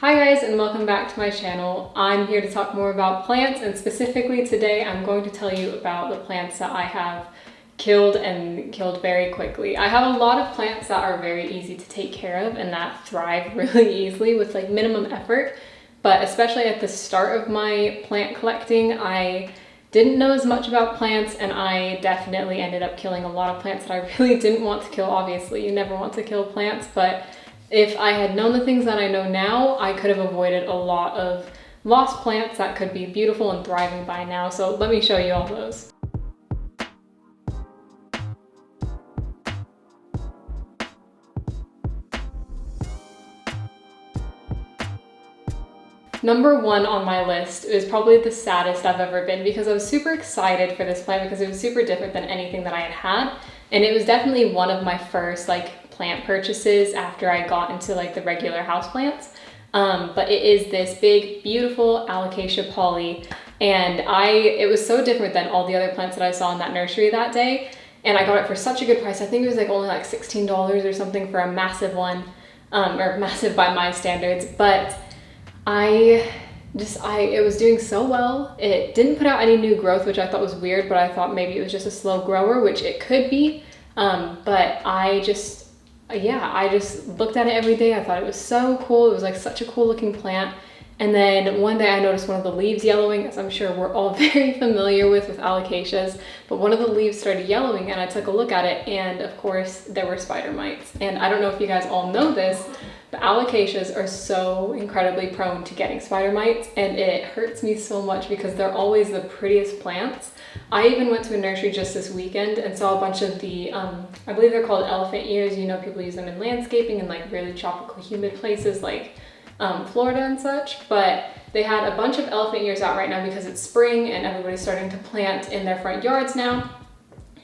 Hi guys, and welcome back to my channel. I'm here to talk more about plants, and specifically today I'm going to tell you about the plants that I have killed very quickly. I have a lot of plants that are very easy to take care of and that thrive really easily with like minimum effort, but especially at the start of my plant collecting, I didn't know as much about plants, and I definitely ended up killing a lot of plants that I really didn't want to kill. Obviously, you never want to kill plants, but if I had known the things that I know now, I could have avoided a lot of lost plants that could be beautiful and thriving by now. So let me show you all those. Number one on my list is probably the saddest I've ever been, because I was super excited for this plant because it was super different than anything that I had had. And it was definitely one of my first plant purchases after I got into the regular houseplants. But it is this big, beautiful Alocasia poly. And it was so different than all the other plants that I saw in that nursery that day. And I got it for such a good price. I think it was only $16 or something for a massive one, or massive by my standards. But it was doing so well. It didn't put out any new growth, which I thought was weird, but I thought maybe it was just a slow grower, which it could be. But I just looked at it every day. I thought it was so cool. It was such a cool looking plant. And then one day I noticed one of the leaves yellowing, as I'm sure we're all very familiar with alocasias, but one of the leaves started yellowing, and I took a look at it, and of course there were spider mites. And I don't know if you guys all know this, but alocasias are so incredibly prone to getting spider mites, and it hurts me so much because they're always the prettiest plants. I even went to a nursery just this weekend and saw a bunch of the, I believe they're called elephant ears. You know, people use them in landscaping and really tropical humid places like Florida and such, but they had a bunch of elephant ears out right now because it's spring and everybody's starting to plant in their front yards now.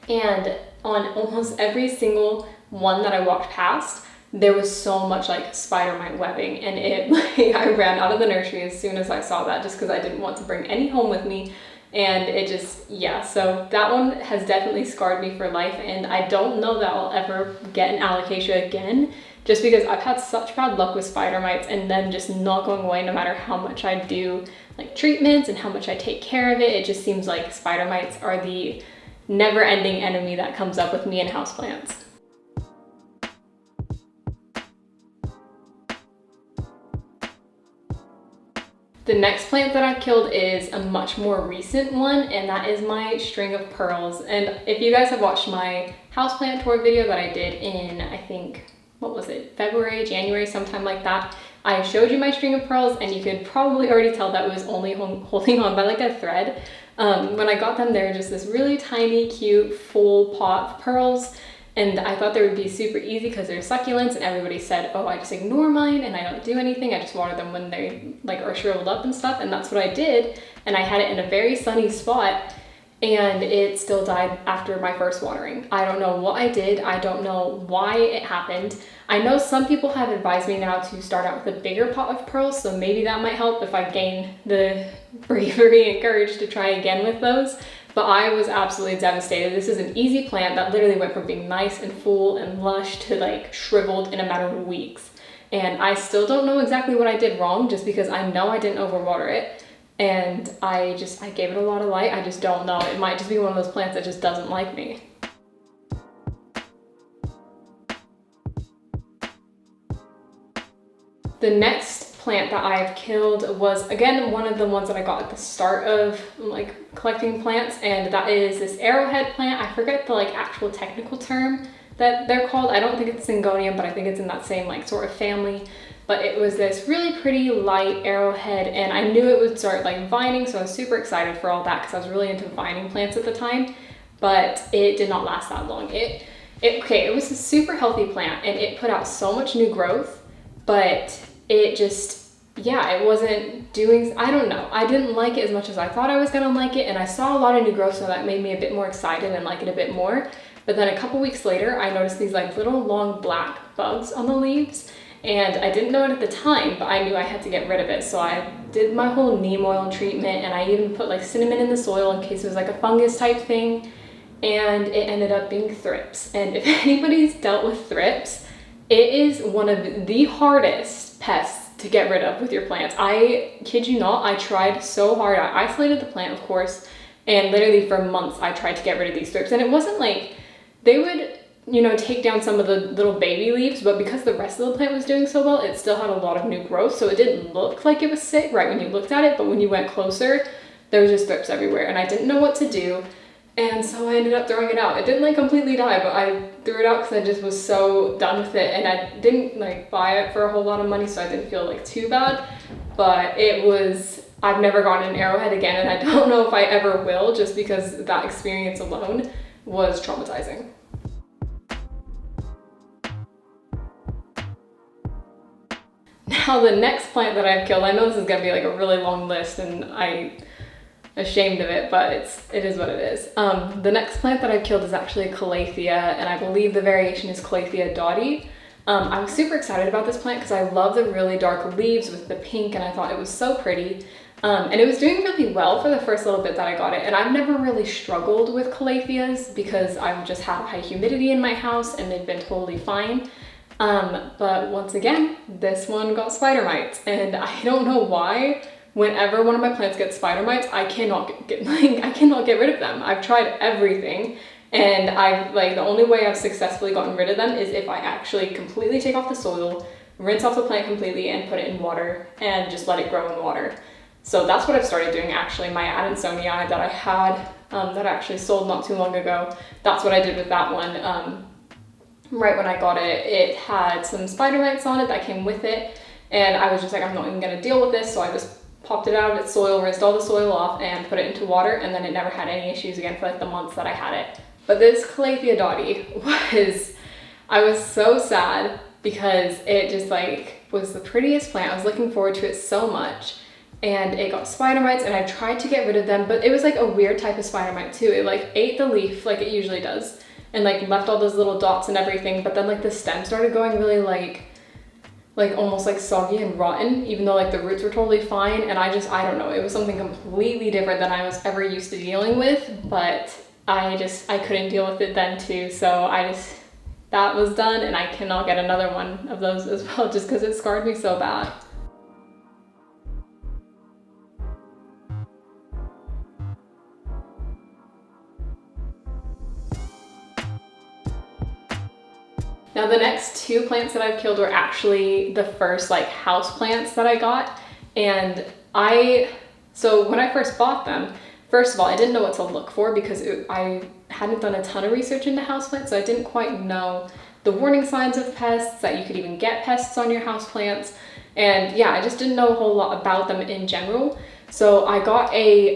And on almost every single one that I walked past, there was so much spider mite webbing, and I ran out of the nursery as soon as I saw that, just because I didn't want to bring any home with me. And it just, so that one has definitely scarred me for life, and I don't know that I'll ever get an alocasia again, just because I've had such bad luck with spider mites and them just not going away no matter how much I do treatments and how much I take care of it. It just seems like spider mites are the never-ending enemy that comes up with me in houseplants. The next plant that I've killed is a much more recent one, and that is my string of pearls. And if you guys have watched my houseplant tour video that I did in, I think, what was it, February, January, sometime like that, I showed you my string of pearls, and you could probably already tell that it was only holding on by a thread. When I got them, they were just this really tiny, cute, full pot of pearls. And I thought they would be super easy because they're succulents, and everybody said, oh, I just ignore mine and I don't do anything. I just water them when they are shriveled up and stuff. And that's what I did. And I had it in a very sunny spot, and it still died after my first watering. I don't know what I did. I don't know why it happened. I know some people have advised me now to start out with a bigger pot of pearls, so maybe that might help if I gain the bravery and courage to try again with those. But I was absolutely devastated. This is an easy plant that literally went from being nice and full and lush to shriveled in a matter of weeks. And I still don't know exactly what I did wrong, just because I know I didn't overwater it. And I gave it a lot of light. I just don't know. It might just be one of those plants that just doesn't like me. The next plant that I've killed was, again, one of the ones that I got at the start of collecting plants, and that is this arrowhead plant. I forget the actual technical term that they're called. I don't think it's Syngonium, but I think it's in that same sort of family. But it was this really pretty light arrowhead, and I knew it would start vining, so I was super excited for all that because I was really into vining plants at the time. But it did not last that long. It was a super healthy plant, and it put out so much new growth, but it just, it wasn't doing, I don't know. I didn't like it as much as I thought I was gonna like it, and I saw a lot of new growth, so that made me a bit more excited and like it a bit more. But then a couple weeks later, I noticed these little long black bugs on the leaves, and I didn't know it at the time, but I knew I had to get rid of it. So I did my whole neem oil treatment, and I even put cinnamon in the soil in case it was a fungus type thing, and it ended up being thrips. And if anybody's dealt with thrips, it is one of the hardest pests to get rid of with your plants. I kid you not, I tried so hard. I isolated the plant, of course, and literally for months I tried to get rid of these thrips. And it wasn't like they would, you know, take down some of the little baby leaves, but because the rest of the plant was doing so well, it still had a lot of new growth. So it didn't look like it was sick right when you looked at it, but when you went closer, there was just thrips everywhere and I didn't know what to do. And so I ended up throwing it out. It didn't like completely die, but I threw it out because I just was so done with it, and I didn't like buy it for a whole lot of money, so I didn't feel like too bad. But it was, I've never gotten an arrowhead again, and I don't know if I ever will, just because that experience alone was traumatizing. Now the next plant that I've killed, I know this is gonna be like a really long list and I'm ashamed of it, but it is what it is. The next plant that I've killed is actually Calathea, and I believe the variation is Calathea dotty. I was super excited about this plant because I love the really dark leaves with the pink, and I thought it was so pretty. And it was doing really well for the first little bit that I got it, and I've never really struggled with Calatheas because I've just had high humidity in my house and they've been totally fine. But once again, this one got spider mites, and I don't know why. Whenever one of my plants gets spider mites, I cannot get rid of them. I've tried everything, and the only way I've successfully gotten rid of them is if I actually completely take off the soil, rinse off the plant completely, and put it in water and just let it grow in water. So that's what I've started doing actually. My Adansonii that I had, that I actually sold not too long ago, that's what I did with that one. Right when I got it, it had some spider mites on it that came with it, and I was just like, I'm not even gonna deal with this, so I just popped it out of its soil, rinsed all the soil off, and put it into water, and then it never had any issues again for like the months that I had it. But this Calathea dotty I was so sad because it just like was the prettiest plant. I was looking forward to it so much, and it got spider mites, and I tried to get rid of them, but it was like a weird type of spider mite too. It like ate the leaf like it usually does, and like left all those little dots and everything, but then like the stem started going really like almost like soggy and rotten, even though like the roots were totally fine. And I don't know, it was something completely different than I was ever used to dealing with, but I couldn't deal with it then too. So that was done, and I cannot get another one of those as well, just because it scarred me so bad. Now the next two plants that I've killed were actually the first like house plants that I got. And so when I first bought them, first of all, I didn't know what to look for because I hadn't done a ton of research into houseplants, so I didn't quite know the warning signs of pests, that you could even get pests on your houseplants. And yeah, I just didn't know a whole lot about them in general. So I got a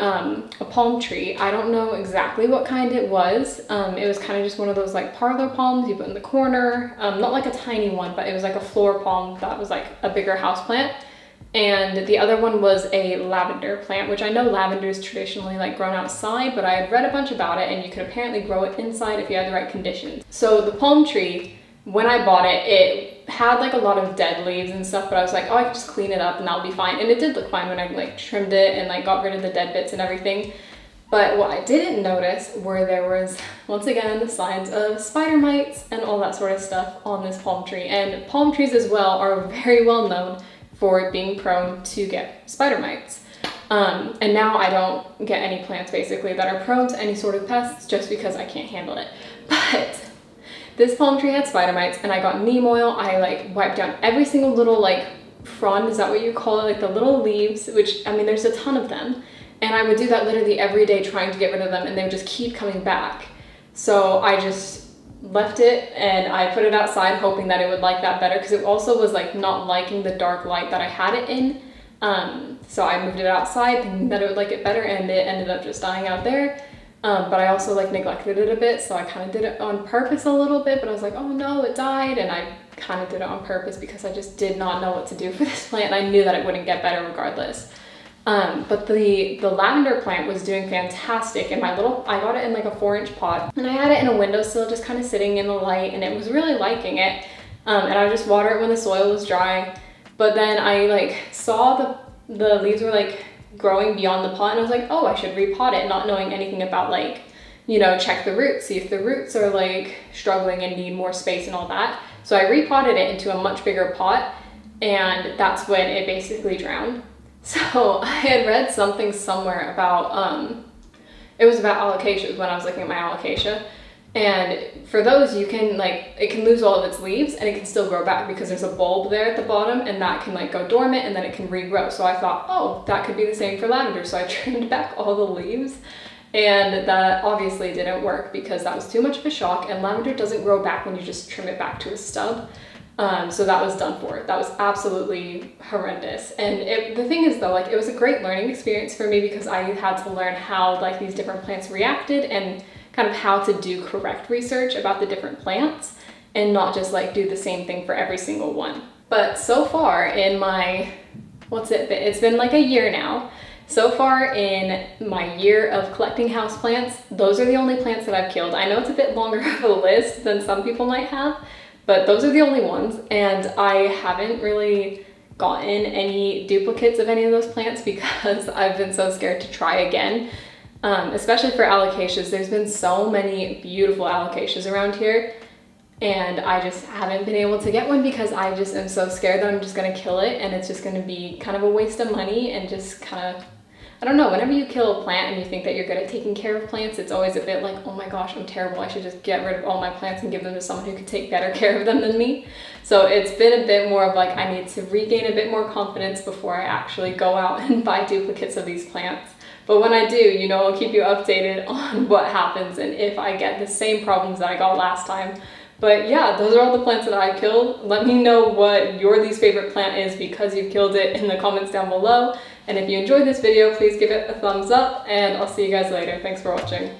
palm tree. I don't know exactly what kind it was. It was kind of just one of those like parlor palms you put in the corner. Not like a tiny one, but it was like a floor palm that was like a bigger house plant. And the other one was a lavender plant, which I know lavender is traditionally like grown outside, but I had read a bunch about it, and you could apparently grow it inside if you had the right conditions. So the palm tree, when I bought it, it had like a lot of dead leaves and stuff, but I was like, oh, I can just clean it up and that'll be fine. And it did look fine when I like trimmed it and like got rid of the dead bits and everything. But what I didn't notice there was, once again, the signs of spider mites and all that sort of stuff on this palm tree. And palm trees as well are very well known for being prone to get spider mites. And now I don't get any plants basically that are prone to any sort of pests just because I can't handle it. But this palm tree had spider mites, and I got neem oil. I like wiped down every single little like frond, is that what you call it? Like the little leaves, which I mean, there's a ton of them. And I would do that literally every day trying to get rid of them, and they would just keep coming back. So I just left it and I put it outside hoping that it would like that better, because it also was like not liking the dark light that I had it in. So I moved it outside thinking that it would like it better, and it ended up just dying out there. But I also like neglected it a bit, so I kind of did it on purpose a little bit, but I was like, oh no, it died, and I kind of did it on purpose because I just did not know what to do for this plant, and I knew that it wouldn't get better regardless. But the lavender plant was doing fantastic, and I got it in like a 4-inch pot, and I had it in a windowsill just kind of sitting in the light, and it was really liking it. And I would just water it when the soil was dry. But then I like saw the leaves were like growing beyond the pot, and I was like, oh, I should repot it, not knowing anything about like, you know, check the roots, see if the roots are like struggling and need more space and all that. So I repotted it into a much bigger pot, and that's when it basically drowned. So I had read something somewhere about, it was about alocasias when I was looking at my alocasia. And for those, you can it can lose all of its leaves and it can still grow back because there's a bulb there at the bottom, and that can go dormant and then it can regrow. So I thought, oh, that could be the same for lavender. So I trimmed back all the leaves, and that obviously didn't work because that was too much of a shock, and lavender doesn't grow back when you just trim it back to a stub. So that was done for. That was absolutely horrendous. And the thing is though, it was a great learning experience for me because I had to learn how these different plants reacted and kind of how to do correct research about the different plants and not just do the same thing for every single one. But so far in my, it's been a year now. So far in my year of collecting houseplants, those are the only plants that I've killed. I know it's a bit longer of a list than some people might have, but those are the only ones, and I haven't really gotten any duplicates of any of those plants because I've been so scared to try again. Especially for alocasias. There's been so many beautiful alocasias around here, and I just haven't been able to get one because I just am so scared that I'm just gonna kill it and it's just gonna be kind of a waste of money and just kind of, I don't know, whenever you kill a plant and you think that you're good at taking care of plants, it's always a bit oh my gosh, I'm terrible, I should just get rid of all my plants and give them to someone who could take better care of them than me. So it's been a bit more of I need to regain a bit more confidence before I actually go out and buy duplicates of these plants. But when I do, I'll keep you updated on what happens and if I get the same problems that I got last time. But yeah, those are all the plants that I killed. Let me know what your least favorite plant is because you've killed it in the comments down below. And if you enjoyed this video, please give it a thumbs up, and I'll see you guys later. Thanks for watching.